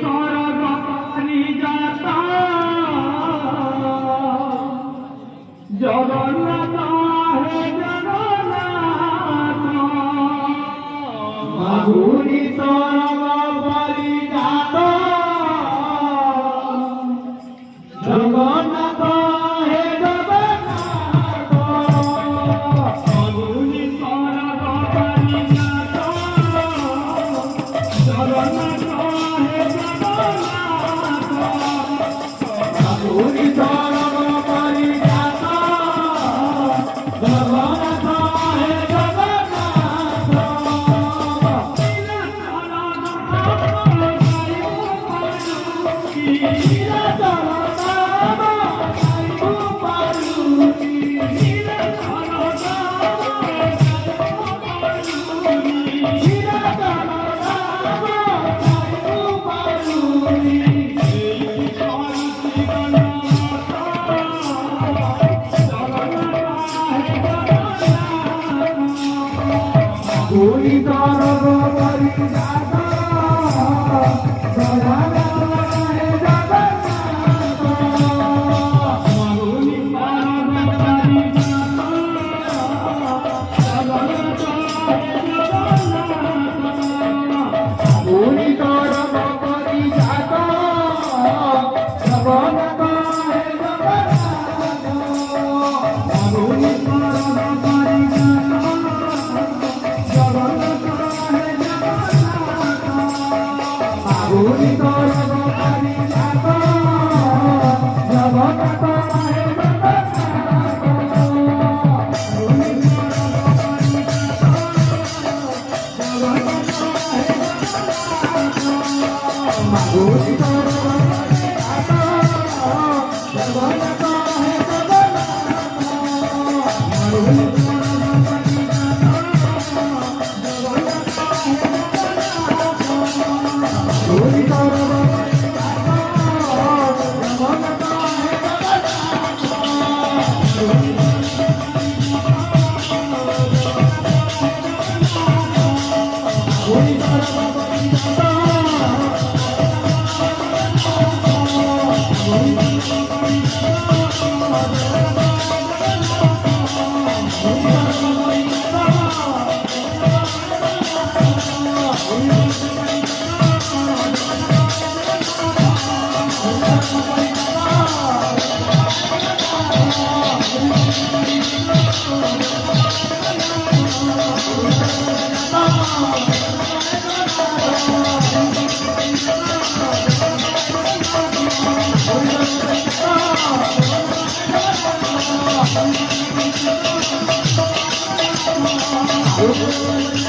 सरगारी जाता जगन्नाथ हे जगन्नाथ मागुरी सरगारी जाता जगन्नाथ हे जगन्नाथ मागुरी सरगारी जाता जगन्नाथ हे जगन्नाथ मागुरी सरगारी जाता जगन्नाथ हे कोई तारा बारी जाता जगन्नाथ हे जगन्नाथ मागुरी तारा बारी जाता जगन्नाथ हे जगन्नाथ कोई तारा बारी जाता जगन्नाथ हे जगन्नाथ मागुरी तारा बारी जाता कोई तरगारी जाता जगन्नाथ हे जगन्नाथ मागुरी तरगारी जाता जगन्नाथ हे जगन्नाथ मागुरी तरगारी जाता जगन्नाथ हे जगन्नाथ कोई तरगारी जाता जगन्नाथ हे जगन्नाथ कोई तरगारी जाता Oh,